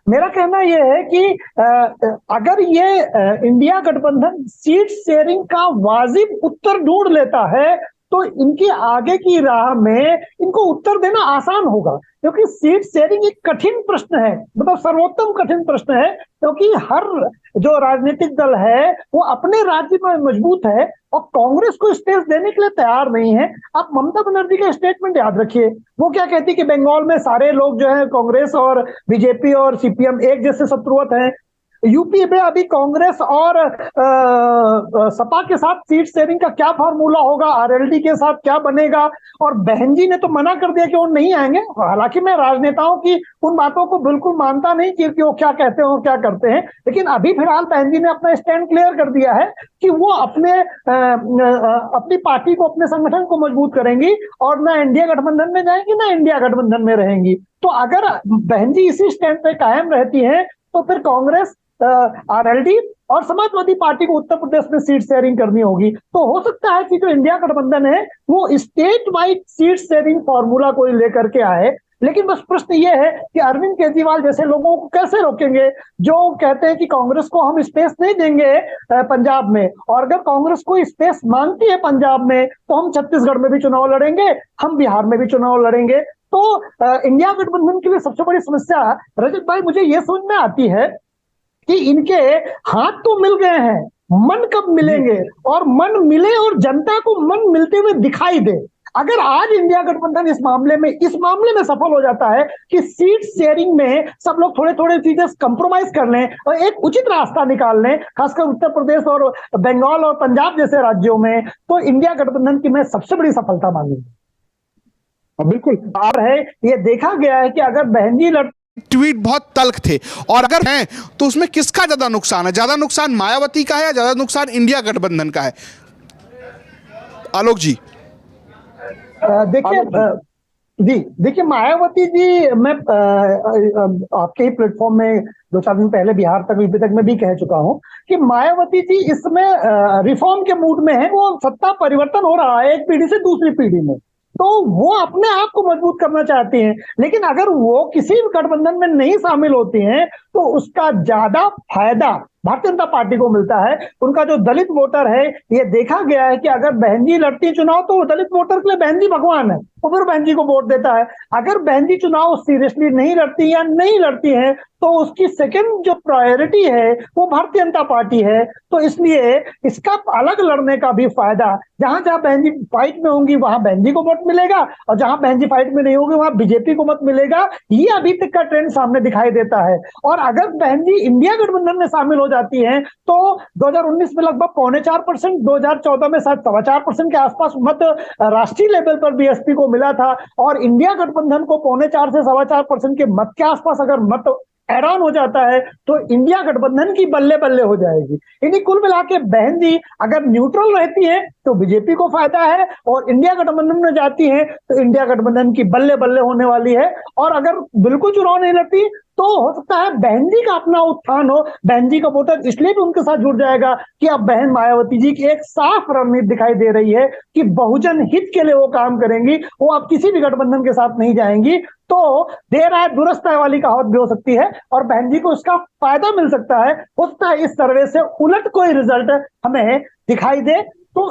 मेरा कहना यह है कि अगर ये इंडिया गठबंधन सीट शेयरिंग का वाजिब उत्तर ढूंढ लेता है तो इनकी आगे की राह में इनको उत्तर देना आसान होगा, क्योंकि सीट शेयरिंग एक कठिन प्रश्न है, मतलब सर्वोत्तम कठिन प्रश्न है, क्योंकि हर जो राजनीतिक दल है वो अपने राज्य में मजबूत है और कांग्रेस को स्पेस देने के लिए तैयार नहीं है। आप ममता बनर्जी का स्टेटमेंट याद रखिए, वो क्या कहती कि बंगाल में सारे लोग जो है कांग्रेस और बीजेपी और सीपीएम एक जैसे शत्रुवत हैं। यूपी में अभी कांग्रेस और सपा के साथ सीट शेयरिंग का क्या फार्मूला होगा, आरएलडी के साथ क्या बनेगा। और बहन जी ने तो मना कर दिया कि वो नहीं आएंगे। हालांकि मैं राजनेताओं की उन बातों को बिल्कुल मानता नहीं कि वो क्या कहते हैं और क्या करते हैं, लेकिन अभी फिलहाल बहन जी ने अपना स्टैंड क्लियर कर दिया है कि वो अपनी पार्टी को, अपने संगठन को मजबूत करेंगी और ना इंडिया गठबंधन में जाएंगी ना इंडिया गठबंधन में रहेंगी। तो अगर बहन जी इसी स्टैंड पे कायम रहती हैं तो फिर कांग्रेस, आरएलडी और समाजवादी पार्टी को उत्तर प्रदेश में सीट शेयरिंग करनी होगी। तो हो सकता है कि जो इंडिया गठबंधन है वो state wide seat sharing formula को लेकर के आए। लेकिन बस प्रश्न ये है कि अरविंद केजरीवाल जैसे लोगों को कैसे रोकेंगे जो कहते हैं कि कांग्रेस को हम स्पेस नहीं देंगे पंजाब में, और अगर कांग्रेस को स्पेस मांगती है पंजाब में तो हम छत्तीसगढ़ में भी चुनाव लड़ेंगे, हम बिहार में भी चुनाव लड़ेंगे। तो इंडिया गठबंधन के लिए सबसे बड़ी समस्या रजत भाई मुझे ये समझ में आती है कि इनके हाथ तो मिल गए हैं, मन कब मिलेंगे, और मन मिले और जनता को मन मिलते हुए दिखाई दे। अगर आज इंडिया गठबंधन इस मामले में सफल हो जाता है कि सीट शेयरिंग में सब लोग थोड़े थोड़े चीजें कंप्रोमाइज कर लें और एक उचित रास्ता निकाल लें, खासकर उत्तर प्रदेश और बंगाल और पंजाब जैसे राज्यों में, तो इंडिया गठबंधन की मैं सबसे बड़ी सफलता मानूंगा। बिल्कुल। और है ये देखा गया है कि अगर बहन जी ट्वीट बहुत तल्ख थे, और अगर हैं तो उसमें किसका ज्यादा नुकसान है? ज्यादा नुकसान मायावती का है या ज्यादा नुकसान इंडिया गठबंधन का है? आलोक जी। देखिए देखिए मायावती जी, मैं आपके ही प्लेटफॉर्म में 2-4 दिन पहले बिहार तक यूपी तक में भी कह चुका हूं कि मायावती जी इसमें रिफॉर्म के मूड में है। वो सत्ता परिवर्तन हो रहा है एक पीढ़ी से दूसरी पीढ़ी में, तो वो अपने आप को मजबूत करना चाहती हैं। लेकिन अगर वो किसी भी गठबंधन में नहीं शामिल होती हैं तो उसका ज्यादा फायदा भारतीय जनता पार्टी को मिलता है। उनका जो दलित वोटर है, ये देखा गया है कि अगर बहन जी लड़ती चुनाव तो दलित वोटर के लिए बहन जी भगवान है, वो फिर बहन जी को वोट देता है। अगर बहन जी चुनाव सीरियसली नहीं लड़ती या नहीं लड़ती है तो उसकी सेकंड जो प्रायोरिटी है वो भारतीय जनता पार्टी है। तो इसलिए इसका अलग लड़ने का भी फायदा, जहां जहां बहन जी फाइट में होंगी वहां बहन जी को वोट मिलेगा, और जहां बहन जी फाइट में नहीं होगी वहां बीजेपी को मत मिलेगा। ये अभी तक का ट्रेंड सामने दिखाई देता है। और अगर बहन जी इंडिया गठबंधन में शामिल हो जाती हैं तो 2019 में लगभग 4.25%, 2014 में शायद 4.25% के आसपास मत राष्ट्रीय लेवल पर बीएसपी को मिला था, और इंडिया गठबंधन को 4.25 से 4.25% के मत के आसपास अगर मत ऐड ऑन हो जाता है तो इंडिया गठबंधन की बल्ले बल्ले हो जाएगी। यानी कुल मिला के बहन जी अगर न्यूट्रल रहती है तो बीजेपी को फायदा है, और इंडिया गठबंधन में जाती है तो इंडिया गठबंधन की बल्ले बल्ले होने वाली है। और अगर बिल्कुल चुनाव नहीं लड़ती तो हो सकता है बहन जी का अपना उत्थान हो, बहन जी का वोटर इसलिए भी उनके साथ जुड़ जाएगा कि अब बहन मायावती जी की एक साफ रणनीति दिखाई दे रही है कि बहुजन हित के लिए वो काम करेंगी, वो अब किसी भी गठबंधन के साथ नहीं जाएंगी। तो देर आए दुरुस्त आए वाली कहावत भी हो सकती है और बहन जी को इसका फायदा मिल सकता है। हो सकता है इस सर्वे से उलट कोई रिजल्ट हमें दिखाई दे। तो